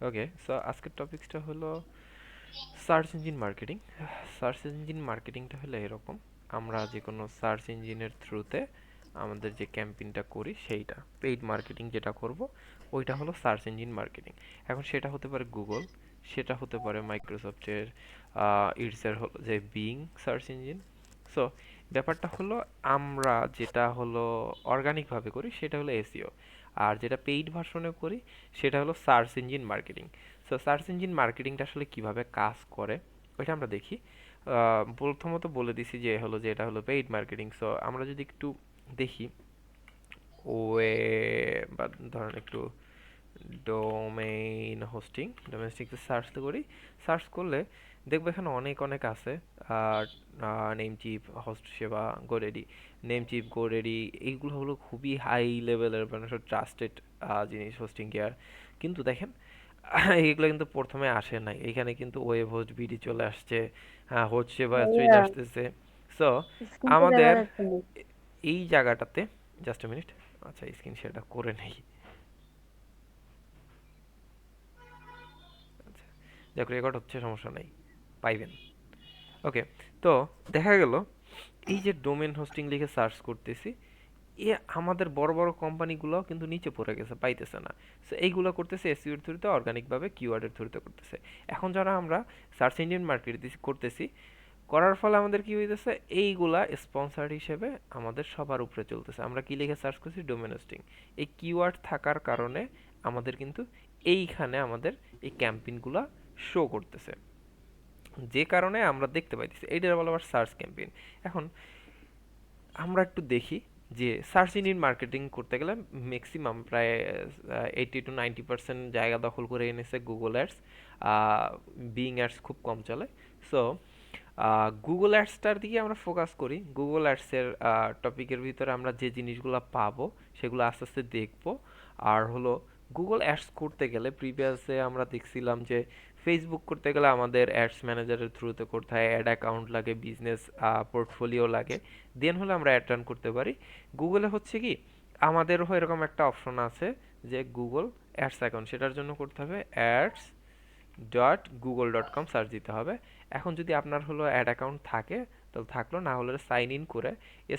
ওকে, so আজকের টপিকসটা হলো search engine marketing. Search engine মার্কেটিংটা হলো এরকম, আমরা যে কোনো সার্চ ইঞ্জিনের থ্রুতে আমাদের যে ক্যাম্পেইনটা করি সেইটা পেইড মার্কেটিং যেটা করব ওইটা হলো সার্চ ইঞ্জিন মার্কেটিং। এখন সেটা হতে পারে গুগল, সেটা হতে পারে মাইক্রোসফটের ইটসের হলো যে বিং সার্চ ইঞ্জিন। সো ব্যাপারটা হলো আমরা যেটা হলো অর্গানিকভাবে করি সেটা হলো এসইও, আর যেটা পেইড ভার্সনে করি সেটা হলো search engine marketing. So search engine মার্কেটিংটা আসলে কিভাবে কাজ করে ওইটা আমরা দেখি। প্রথমত বলে দিছি যে হলো যে এটা হলো পেইড মার্কেটিং। সো আমরা যদি একটু দেখি ওয়ে বা ধরেন একটু ডোমেইন হোস্টিংতে সার্চ করি, সার্চ করলে দেখবো এখানে অনেক অনেক আছে। আর নেমচিপ, হোস্ট সেবা, গোডেডি। নেমচিপ, গোডেডি এইগুলো হলো খুবই হাই লেভেলের মানে সব ট্রাস্টেড জিনিস হোস্টিং কেয়ার। কিন্তু দেখেন এগুলো কিন্তু প্রথমে আসে নাই, এখানে কিন্তু ওয়েব হোস্ট বিডি চলে আসছে, হ্যাঁ হোস্ট সেবা চলে ভাইয়া আসতেছে। সো স্ক্রিনটা দেখা আমাদের যাচ্ছে না। এই জায়গাটাতে জাস্ট মিনিট, আচ্ছা স্ক্রিন শেয়ারটা করে নেই। আচ্ছা, যাক রেকর্ড হচ্ছে, সমস্যা নাই, পাইবেন। ওকে, তো দেখা গেল এই যে ডোমেন হোস্টিং লিখে সার্চ করতেছি, এ আমাদের বড় বড় কোম্পানিগুলোও কিন্তু নিচে পড়ে গেছে, পাইতেছে না। সো এইগুলো করতেছে এসইওর থ্রুতে, অর্গানিকভাবে কিওয়ার্ডের থ্রুতে করতেছে। এখন যারা আমরা সার্চ ইঞ্জিন মার্কেট করতেছি, করার ফলে আমাদের কি হইতেছে, এইগুলা স্পন্সর হিসেবে আমাদের সবার উপরে চলতেছে। আমরা কি লিখে সার্চ করছি, ডোমেন হোস্টিং। এই কিওয়ার্ড থাকার কারণে আমাদের কিন্তু এইখানে আমাদের এই ক্যাম্পেইনগুলা শো করতেছে, যে কারণে আমরা দেখতে পাইতেছি এইটার বলা আবার সার্চ ক্যাম্পেইন। এখন আমরা একটু দেখি যে সার্চ ইঞ্জিন মার্কেটিং করতে গেলে ম্যাক্সিমাম প্রায় 80 to 90% জায়গা দখল করে এনেছে গুগল অ্যাডস। বিং অ্যাডস খুব কম চলে। সো গুগল অ্যাডসটার দিকে আমরা ফোকাস করি। গুগল অ্যাডসের টপিকের ভিতরে আমরা যে জিনিসগুলো পাবো সেগুলো আস্তে আস্তে দেখবো। আর হলো গুগল অ্যাডস করতে গেলে প্রিভিয়াসে আমরা দেখছিলাম যে ফেসবুক করতে গেলে আমাদের অ্যাডস ম্যানেজারের থ্রুতে করতে হয়, অ্যাড অ্যাকাউন্ট লাগে, বিজনেস পোর্টফোলিও লাগে, দেন হলে আমরা অ্যাড রান করতে পারি। গুগলে হচ্ছে কি আমাদেরও এরকম একটা অপশন আছে যে গুগল অ্যাডস অ্যাকাউন্ট, সেটার জন্য করতে হবে ads.google.com সার্চ দিতে হবে। এখন যদি আপনার হলো অ্যাড অ্যাকাউন্ট থাকে তাহলে থাকলো, না হলে সাইন ইন করে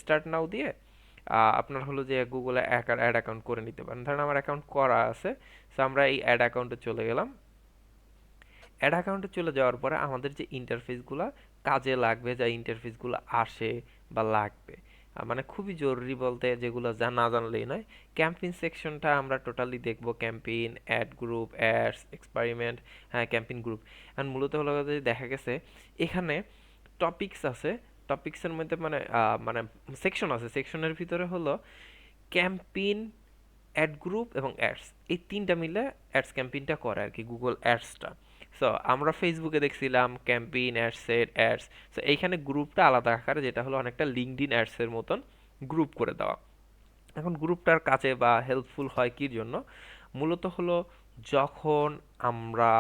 স্টার্ট নাও দিয়ে আপনার হলো যে গুগলে অ্যাড অ্যাকাউন্ট করে নিতে পারেন। ধরেন আমার অ্যাকাউন্ট করা আছে, সো আমরা এই অ্যাড অ্যাকাউন্টে চলে গেলাম। অ্যাড অ্যাকাউন্টে চলে যাওয়ার পরে আমাদের যে ইন্টারফেসগুলো কাজে লাগবে, যা ইন্টারফেসগুলো আসে বা লাগবে, মানে খুবই জরুরি বলতে যেগুলো না জানলেই নয়। ক্যাম্পেইন সেকশনটা আমরা টোটালি দেখব, campaign, add group, ads, experiment, হ্যাঁ ক্যাম্পেইন গ্রুপ। এখন মূলত হলো যে দেখা গেছে এখানে টপিকস আছে, টপিকসের মধ্যে মানে সেকশন আছে, সেকশনের ভিতরে হলো ক্যাম্পেইন, অ্যাড গ্রুপ এবং অ্যাডস, এই তিনটা মিলে অ্যাডস ক্যাম্পেইনটা করে আর কি গুগল অ্যাডসটা। সো আমরা ফেসবুকে দেখছিলাম ক্যাম্পেইন, অ্যাডসের অ্যাডস। সো এইখানে গ্রুপটা আলাদা আকারে, যেটা হলো অনেকটা লিঙ্কডইন অ্যাডসের মতন গ্রুপ করে দেওয়া। এখন গ্রুপটার কাছে বা হেল্পফুল হয় কির জন্য, মূলত হলো যখন আমরা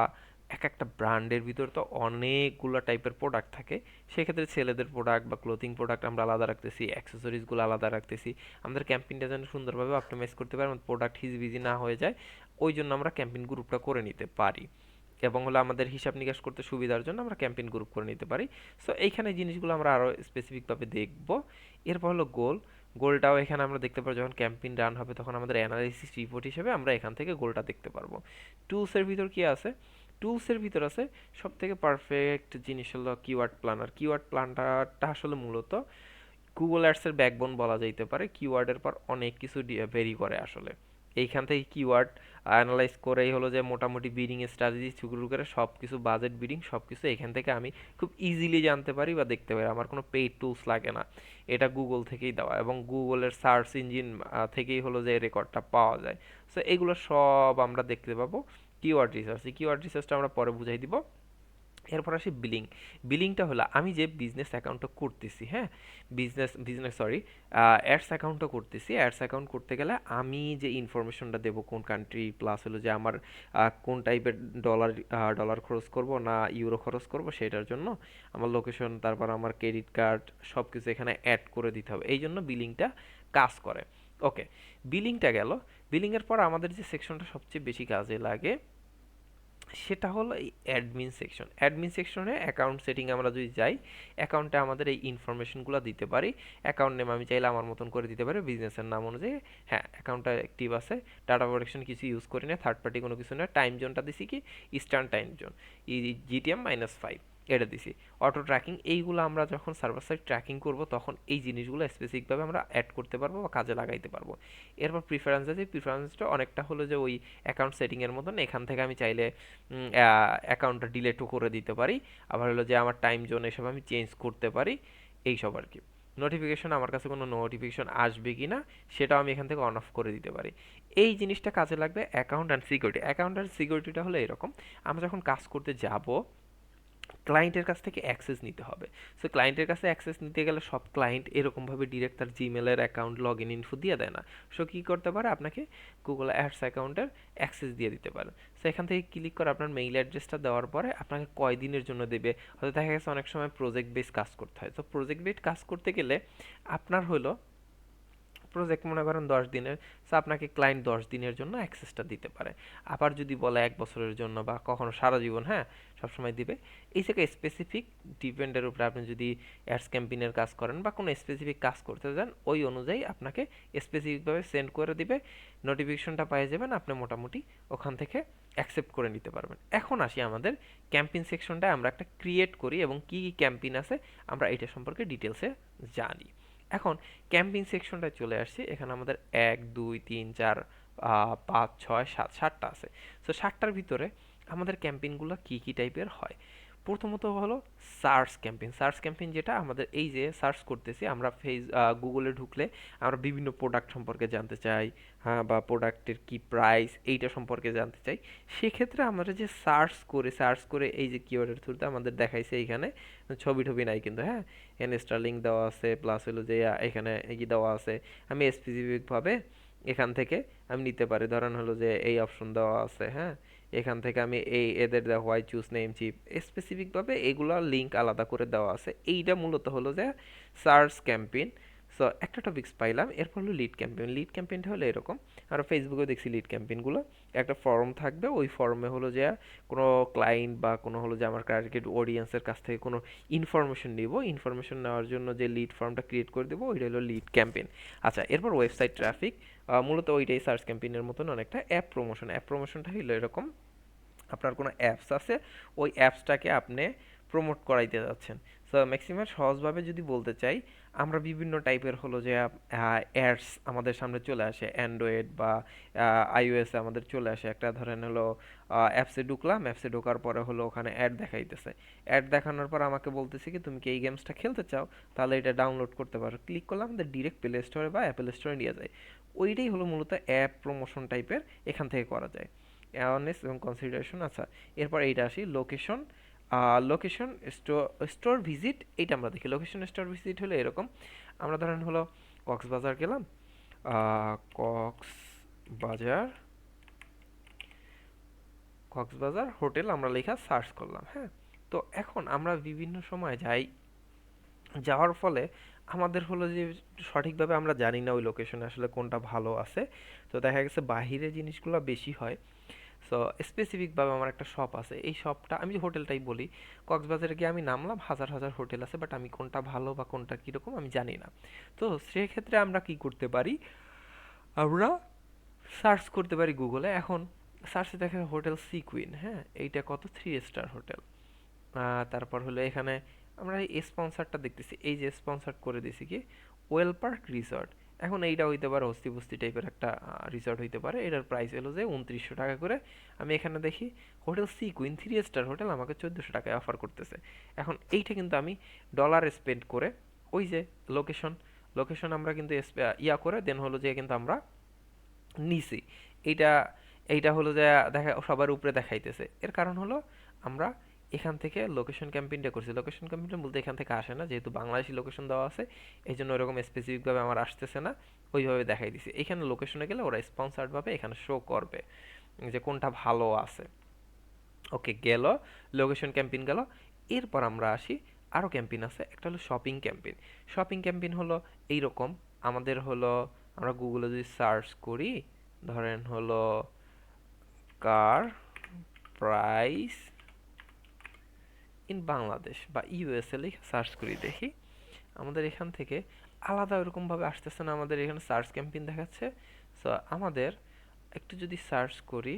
এক একটা ব্র্যান্ডের ভিতর তো অনেকগুলো টাইপের প্রোডাক্ট থাকে, সেক্ষেত্রে ছেলেদের প্রোডাক্ট বা ক্লোথিং প্রোডাক্ট আমরা আলাদা রাখতেছি, অ্যাক্সেসরিজগুলো আলাদা রাখতেছি। আমাদের ক্যাম্পেইনটা যেন সুন্দরভাবে অপটিমাইজ করতে পারি, আমাদের প্রোডাক্ট হিজিবিজি না হয়ে যায়, ওই জন্য আমরা ক্যাম্পেইন গ্রুপটা করে নিতে পারি। এবং হলো আমাদের হিসাব নিকাশ করতে সুবিধার জন্য আমরা ক্যাম্পেইন গ্রুপ করে নিতে পারি। সো এইখানে জিনিসগুলো আমরা আরও স্পেসিফিকভাবে দেখব। এরপর হলো গোল। গোলটাও এখানে আমরা দেখতে পারবো, যখন ক্যাম্পেইন রান হবে তখন আমাদের অ্যানালাইসিস রিপোর্ট হিসেবে আমরা এখান থেকে গোলটা দেখতে পারবো। টুলসের ভিতর কি আছে, টুলসের ভিতর আছে সব থেকে পারফেক্ট জিনিস হলো কিওয়ার্ড প্ল্যানার। কিওয়ার্ড প্ল্যানারটা আসলে মূলত গুগল অ্যাডসের ব্যাকবোন বলা যাইতে পারে। কিওয়ার্ডের পর অনেক কিছু ভেরি করে আসলে। এইখান থেকে কিওয়ার্ড অ্যানালাইজ করেই হলো যে মোটামুটি বিডিং স্ট্র্যাটেজি শুরু করে সব কিছু, বাজেট বিডিং সব কিছু এখান থেকে আমি খুব ইজিলি জানতে পারি বা দেখতে পারি। আমার কোনো পেইড টুলস লাগে না, এটা গুগল থেকেই দেওয়া এবং গুগলের সার্চ ইঞ্জিন থেকেই হলো যে রেকর্ডটা পাওয়া যায়। সো এগুলো সব আমরা দেখতে পাবো কিওয়ার্ড রিসার্চ। এই কিওয়ার্ড রিসার্চটা আমরা পরে বুঝাই দিব। এরপর আসি বিলিং। বিলিংটা হলো আমি যে বিজনেস অ্যাকাউন্টটা করতেছি, হ্যাঁ বিজনেস বিজনেস সরি অ্যাডস অ্যাকাউন্টটা করতেছি। অ্যাডস অ্যাকাউন্ট করতে গেলে আমি যে ইনফরমেশনটা দেবো, কোন কান্ট্রি, প্লাস হলো যে আমার কোন টাইপের ডলার ডলার খরচ করব না ইউরো খরচ করব, সেটার জন্য আমার লোকেশন, তারপর আমার ক্রেডিট কার্ড সব কিছু এখানে অ্যাড করে দিতে হবে, এই জন্য বিলিংটা কাজ করে। ওকে, বিলিংটা গেল। বিলিংয়ের পর আমাদের যে সেকশনটা সবচেয়ে বেশি কাজে লাগে সেটা হলো এই অ্যাডমিন সেকশনে অ্যাকাউন্ট সেটিং আমরা যদি যাই, অ্যাকাউন্টে আমাদের এই ইনফরমেশনগুলো দিতে পারি। অ্যাকাউন্ট নেম আমি চাইলে আমার মতন করে দিতে পারি বিজনেসের নাম অনুযায়ী। হ্যাঁ, অ্যাকাউন্টটা অ্যাক্টিভ আছে, ডাটা প্রোটেকশন কিছু ইউজ করি না, থার্ড পার্টি কোনো কিছু না। টাইম জোনটা দিছি কি ইস্টার্ন টাইম জোন, GTM-5 এটা দিছি। অটো ট্র্যাকিং, এইগুলো আমরা যখন সার্ভার সাইড ট্র্যাকিং করব তখন এই জিনিসগুলো স্পেসিফিকভাবে আমরা অ্যাড করতে পারবো বা কাজে লাগাইতে পারবো। এরপর প্রিফারেন্স আছে, প্রিফারেন্সটা অনেকটা হলো যে ওই অ্যাকাউন্ট সেটিংয়ের মতন। এখান থেকে আমি চাইলে অ্যাকাউন্টটা ডিলেটও করে দিতে পারি, আবার হলো যে আমার টাইম জোন এসব আমি চেঞ্জ করতে পারি, এইসব আর কি। নোটিফিকেশন, আমার কাছে কোনো নোটিফিকেশন আসবে কি না সেটাও আমি এখান থেকে অন অফ করে দিতে পারি। এই জিনিসটা কাজে লাগবে account and security. Account and সিকিউরিটিটা হলো এরকম, আমরা যখন কাজ করতে যাব ক্লায়েন্টের কাছ থেকে অ্যাক্সেস নিতে হবে। সো ক্লায়েন্টের কাছে অ্যাক্সেস নিতে গেলে সব ক্লায়েন্ট এরকমভাবে ডিরেক্ট তার জিমেলের অ্যাকাউন্ট লগ ইন ইনফো দিয়ে দেয় না। সো কী করতে পারে, আপনাকে গুগল অ্যাডস অ্যাকাউন্টের অ্যাক্সেস দিয়ে দিতে পারে। সো এখান থেকে ক্লিক করে আপনার মেইল অ্যাড্রেসটা দেওয়ার পরে আপনাকে কয় দিনের জন্য দেবে, হয়তো দেখা গেছে অনেক সময় প্রজেক্ট বেস কাজ করতে হয়। তো প্রজেক্ট বেস কাজ করতে গেলে আপনার হলো প্রজেক্ট মনে করেন 10 দিনের, সো আপনাকে ক্লায়েন্ট 10 দিনের জন্য অ্যাক্সেসটা দিতে পারে। আবার যদি বলে 1 বছরের জন্য বা কখনো সারা জীবন, হ্যাঁ সবসময় দিবে। এই থেকে স্পেসিফিক ডিপেন্ডের উপরে আপনি যদি অ্যাডস ক্যাম্পেইনের কাজ করেন বা কোনো স্পেসিফিক কাজ করতে যান, ওই অনুযায়ী আপনাকে স্পেসিফিকভাবে সেন্ড করে দিবে, নোটিফিকেশনটা পেয়ে যাবেন, আপনি মোটামুটি ওখান থেকে অ্যাকসেপ্ট করে নিতে পারবেন। এখন আসি আমাদের ক্যাম্পেইন সেকশনটায় আমরা একটা ক্রিয়েট করি এবং কী কী ক্যাম্পেইন আছে আমরা এটা সম্পর্কে ডিটেলসে জানি। এখন ক্যাম্পিং সেকশনটায় চলে আসছি, এখানে আমাদের 1 2 3 4 5 6 7 7টা আছে। সো 7টার ভিতরে আমাদের ক্যাম্পেইনগুলো কী কী টাইপের হয়। প্রথমত হলো সার্চ ক্যাম্পেইন, যেটা আমাদের এই যে সার্চ করতেছি আমরা গুগলে ঢুকলে আমরা বিভিন্ন প্রোডাক্ট সম্পর্কে জানতে চাই, হ্যাঁ, বা প্রোডাক্টের কি প্রাইস এইটা সম্পর্কে জানতে চাই। সেক্ষেত্রে আমরা যে সার্চ করে এই যে কিওয়ার্ডের থ্রুতে আমাদের দেখাইছে এইখানে, ছবি টবি নাই কিন্তু, হ্যাঁ এখানে স্টারলিং দেওয়া আছে, প্লাস হলো যে এখানে কি দেওয়া আছে, আমি স্পেসিফিকভাবে এখান থেকে আমি নিতে পারি। ধরেন হলো যে এই অপশন দেওয়া আছে, হ্যাঁ এখান থেকে আমি এই এদের দেওয়া হোয়াই চুজ নেম চিপ স্পেসিফিকভাবে এইগুলোর লিঙ্ক আলাদা করে দেওয়া আছে। এইটা মূলত হলো যে সার্চ ক্যাম্পেইন। সো একটা টপিক্স পাইলাম, এরপর হলো লিড ক্যাম্পেইনটা হলো এরকম, আমরা ফেসবুকে দেখছি লিড ক্যাম্পেইনগুলো, একটা ফর্ম থাকবে, ওই ফর্মে হলো যে কোনো ক্লায়েন্ট বা কোনো হলো যে আমার টার্গেট অডিয়েন্সের কাছ থেকে কোনো ইনফরমেশন নিব, ইনফরমেশন নেওয়ার জন্য যে লিড ফর্মটা ক্রিয়েট করে দেবো ওইটা হলো লিড ক্যাম্পেইন। আচ্ছা, এরপর ওয়েবসাইট ট্রাফিক, মূলত ওইটাই সার্চ ক্যাম্পেইনের মতন অনেকটা। অ্যাপ প্রমোশনটা হলো এরকম, আপনার কোনো অ্যাপস আছে, ওই অ্যাপসটাকে আপনি প্রমোট করাইতে যাচ্ছেন। সো ম্যাক্সিমাম সহজভাবে যদি বলতে চাই, আমরা বিভিন্ন টাইপের হলো যে অ্যাডস আমাদের সামনে চলে আসে, অ্যান্ড্রয়েড বা আইওএসে আমাদের চলে আসে। একটা ধরেন হলো অ্যাপসে ঢুকলাম, অ্যাপসে ঢোকার পরে হলো ওখানে অ্যাড দেখাইতেছে, অ্যাড দেখানোর পর আমাকে বলতেছে কি তুমি কি এই গেমসটা খেলতে চাও, তাহলে এটা ডাউনলোড করতে পারো। ক্লিক করলাম, আমাদের ডিরেক্ট প্লে স্টোরে বা অ্যাপেল স্টোরে নিয়ে যায়। ওইটাই হলো মূলত অ্যাপ প্রমোশন টাইপের, এখান থেকে করা যায়। অ্যাওয়ারনেস এবং কনসিডারেশন। আচ্ছা, এরপর এইটা আসি লোকেশন। লোকেশন স্টোর ভিজিট, এইটা আমরা দেখি। লোকেশন স্টোর ভিজিট হলো এরকম, আমরা ধরেন হলো কক্সবাজার গেলাম, কক্সবাজার কক্সবাজার হোটেল আমরা লেখা সার্চ করলাম, হ্যাঁ। তো এখন আমরা বিভিন্ন সময় যাই, যাওয়ার ফলে আমাদের হলো যে সঠিকভাবে আমরা জানি না ওই লোকেশনে আসলে কোনটা ভালো আছে। তো দেখা গেছে বাহিরে জিনিসগুলো বেশি হয়। সো স্পেসিফিকভাবে আমার একটা শপ আছে, এই শপটা আমি হোটেলটাই বলি, কক্সবাজারে গিয়ে আমি নামলাম, হাজার হাজার হোটেল আছে, বাট আমি কোনটা ভালো বা কোনটা কীরকম আমি জানি না। তো সেক্ষেত্রে আমরা কি করতে পারি, আমরা সার্চ করতে পারি গুগলে। এখন সার্চে দেখে হোটেল সি কুইন, হ্যাঁ এইটা কত 3 স্টার হোটেল। তারপর হলো এখানে আমরা এই স্পন্সারটা দেখতেছি, এই যে স্পন্সার করে দিছি কি ওয়েল পার্ক রিসর্ট। এখন এইটা হইতে পারে হস্তি বস্তি টাইপের একটা রিসর্ট হইতে পারে, এটার প্রাইস হলো যে 2900 টাকা করে। আমি এখানে দেখি hotel Sea Queen 3 star hotel আমাকে 1400 টাকায় অফার করতেছে। এখন এইটা কিন্তু আমি ডলার স্পেন্ড করে ওই যে লোকেশন লোকেশন আমরা কিন্তু ইয়া করে দেন হলো যে কিন্তু আমরা নিছি। এইটা এইটা হলো যে দেখা সবার উপরে দেখাইতেছে, এর কারণ হলো আমরা এখান থেকে লোকেশন ক্যাম্পেইনটা করছি। লোকেশন ক্যাম্পেইনটা বলতে এখান থেকে আসে না, যেহেতু বাংলাদেশি লোকেশন দেওয়া আছে এই জন্য ওরকম স্পেসিফিকভাবে আমার আসতেছে না, ওইভাবে দেখাই দিছি। এখানে লোকেশনে গেলে ওরা স্পন্সার্ডভাবে এখানে শো করবে যে কোনটা ভালো আছে। ওকে, গেল লোকেশন ক্যাম্পেইন গেল। এরপর আমরা আসি আরও ক্যাম্পেইন আছে, একটা হলো শপিং ক্যাম্পেইন হলো এইরকম, আমাদের হলো আমরা গুগলে যদি সার্চ করি, ধরেন হলো কার প্রাইস ইন বাংলাদেশ বা ইউএসএ লিখে সার্চ করি, দেখি আমাদের এখান থেকে আলাদা ওরকমভাবে আসতেছে না, আমাদের এখানে সার্চ ক্যাম্পেইন দেখাচ্ছে। সো আমাদের একটু যদি সার্চ করি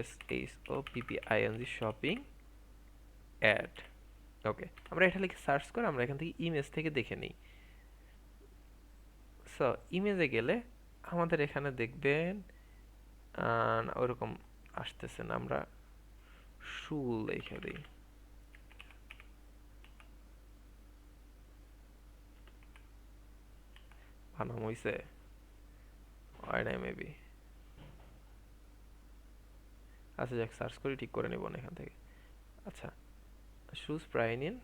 SHOPPING শপিং অ্যাড, ওকে আমরা এটা লিখে সার্চ করে আমরা এখান থেকে ইমেজ থেকে দেখে নিই। সো ইমেজে গেলে আমাদের এখানে দেখবেন ওরকম আসতেছে না, আমরা শু লিখে দিই, বানাম হইছে হয় নাই মেবি। আচ্ছা যাক, সার্চ করে ঠিক করে নিব না এখান থেকে। আচ্ছা, শুজ প্রায় নিন।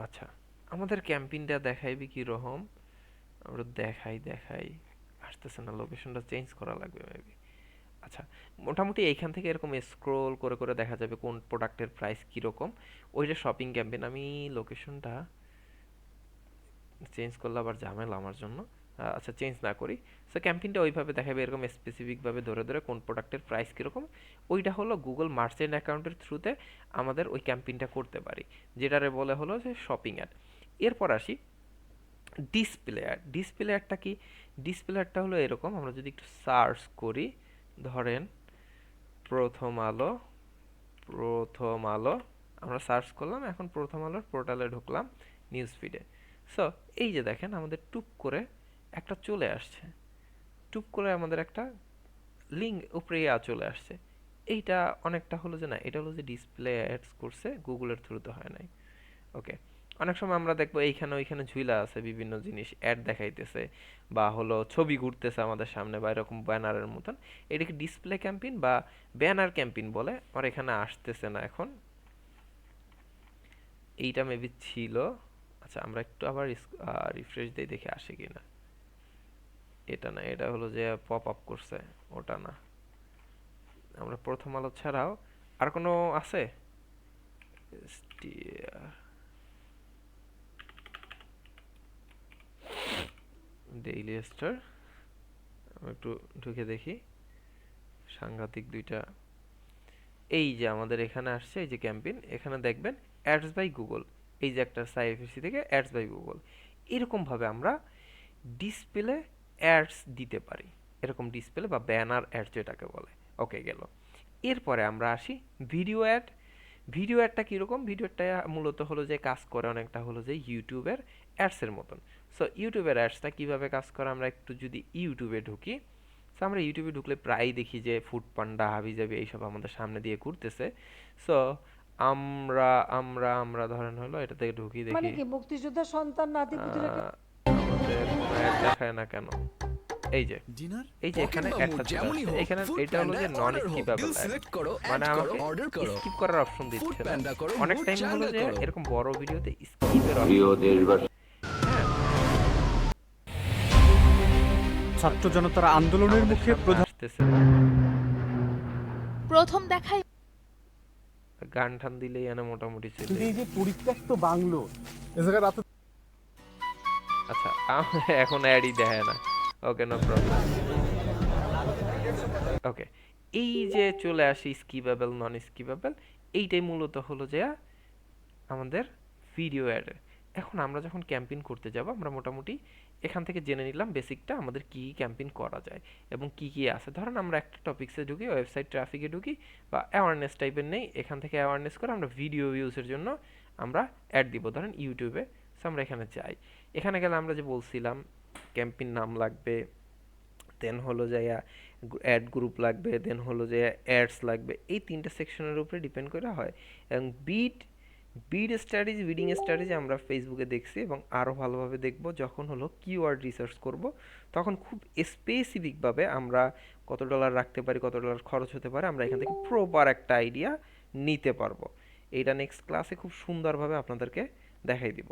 আচ্ছা, আমাদের ক্যাম্পেইনটা দেখাইবে কি রকম, আমরা দেখাই আসতেছে না, লোকেশনটা চেঞ্জ করা লাগবে মেবি। আচ্ছা, মোটামুটি এইখান থেকে এরকম স্ক্রোল করে করে দেখা যাবে কোন প্রোডাক্টের প্রাইস কীরকম, ওইটা শপিং ক্যাম্পেইন। আমি লোকেশনটা চেঞ্জ করলে আবার ঝামেলা আমার জন্য, আচ্ছা চেঞ্জ না করি। সো ক্যাম্পেইনটা ওইভাবে দেখাবে এরকম স্পেসিফিকভাবে ধরে ধরে কোন প্রোডাক্টের প্রাইস কীরকম। ওইটা হলো গুগল মার্চেন্ট অ্যাকাউন্টের থ্রুতে আমাদের ওই ক্যাম্পেইনটা করতে পারি, যেটারে বলে হলো যে শপিং অ্যাড। এরপর আসি ডিসপ্লে অ্যাড। ডিসপ্লে অ্যাডটা কি? ডিসপ্লে অ্যাডটা হলো এরকম, আমরা যদি একটু সার্চ করি, ধরেন প্রথম আলো, প্রথম আলো আমরা সার্চ করলাম, এখন প্রথম আলোর পোর্টালে ঢুকলাম নিউজ ফিডে। সো এই যে দেখেন আমাদের টুপ করে একটা চলে আসছে, টুপ করে আমাদের একটা লিঙ্ক উপরে চলে আসছে। এইটা অনেকটা হলো যে না, এটা হলো যে ডিসপ্লে অ্যাডস করছে গুগলের থ্রুতে, হয় নাই। ওকে, অনেক সময় আমরা দেখবো এইখানে ওইখানে ঝুইলা আছে বিভিন্ন জিনিস অ্যাড দেখাইতেছে বা হলো ছবি ঘুরতেছে আমাদের সামনে বা এরকম ব্যানারের মতন, এটাকে ডিসপ্লে ক্যাম্পেইন বা ব্যানার ক্যাম্পেইন বলে। আর এখানে আসতেছে না এখন, এইটা মেবি ছিল। আচ্ছা আমরা একটু আবার রিফ্রেশ দিয়ে দেখে আসে কিনা। এটা না, এটা হলো যে পপ আপ করছে, ওটা না। আমরা প্রথম আলো ছাড়াও আর কোনো আছে? ডেইলি স্টার, আমরা একটু ঢুকে দেখি, সাংঘাতিক দুইটা। এই যে আমাদের এখানে আসছে এই যে ক্যাম্পেইন, এখানে দেখবেন অ্যাডস বাই গুগল, এই যে একটা সাইএফএসি থেকে অ্যাডস বাই গুগল। এরকমভাবে আমরা ডিসপ্লে অ্যাডস দিতে পারি, এরকম ডিসপ্লে বা ব্যানার অ্যাড যেটাকে বলে। ওকে গেল। এরপরে আমরা আসি ভিডিও অ্যাড। ভিডিও অ্যাডটা কীরকম? ভিডিও অ্যাডটা মূলত হলো যে কাজ করে অনেকটা হলো যে ইউটিউবের অ্যাডসের মতন। সো ইউটিউবের অ্যাডসটা কীভাবে কাজ করে, আমরা একটু যদি ইউটিউবে ঢুকি, সো আমরা ইউটিউবে ঢুকলে প্রায়ই দেখি যে ফুড পান্ডা, হাবিজাবি এইসব আমাদের সামনে দিয়ে ঘুরতেছে। সো আমরা আমরা আমরা ধরেন হলো এটা থেকে ঢুকি, মানে দেখি কি মুক্তিযোদ্ধার সন্তান নাতিপুতিরাকে আমাদের কোনো অ্যাড দেখায় না কেন। এই যে ডিনার এই যে এখানে একটা চলে আসছে, এখানে এটা হলো যে নন স্কিপেবল মানে আমাকে স্কিপ করার অপশন দিচ্ছে না। অনেক টাইম হলো যে এরকম বড় ভিডিওতে স্কিপের অপশন। হ্যাঁ, ছাত্র জনতার আন্দোলনের আমাদের মুখে সামনে আসতেছে না। প্রথম দেখায় গান টান দিলেই এনে মোটামুটি চলে কিন্তু এই যায়। যে পরিত্যক্ত বাংলো এ জায়গায় রাতে আচ্ছা এখন অ্যাডই দেখায় না। Okay no problem. ওকে, এই যে চলে আসি স্কিপেবল নন স্কিপেবল, এইটাই মূলত হলো যে আমাদের ভিডিও অ্যাড। এখন আমরা যখন ক্যাম্পেইন করতে যাব, আমরা মোটামুটি এখান থেকে জেনে নিলাম বেসিকটা আমাদের কী কী ক্যাম্পেইন করা যায় এবং কী কী আছে। ধরেন আমরা একটা টপিক্সে ঢুকি, ওয়েবসাইট ট্রাফিকে ঢুকি বা অ্যাওয়ারনেস টাইপের নেই, এখান থেকে অ্যাওয়ারনেস করে আমরা ভিডিও ভিউসের জন্য আমরা অ্যাড দিব, ধরেন ইউটিউবে। সো আমরা এখানে যাই, এখানে গেলে আমরা যে বলছিলাম ক্যাম্পেইন নাম লাগবে, দেন হলো যে অ্যাড গ্রুপ লাগবে, দেন হলো যে অ্যাডস লাগবে। এই তিনটা সেকশনের উপরে ডিপেন্ড করে হয়। এবং বিড স্ট্র্যাটেজি, বিডিং স্ট্র্যাটেজি আমরা ফেসবুকে দেখছি এবং আরও ভালোভাবে দেখব যখন হলো কিওয়ার্ড রিসার্চ করব, তখন খুব স্পেসিফিকভাবে আমরা কত ডলার রাখতে পারি, কত ডলার খরচ হতে পারে, আমরা এখান থেকে প্রপার একটা আইডিয়া নিতে পারবো। এইটা নেক্সট ক্লাসে খুব সুন্দরভাবে আপনাদেরকে দেখাই দিব।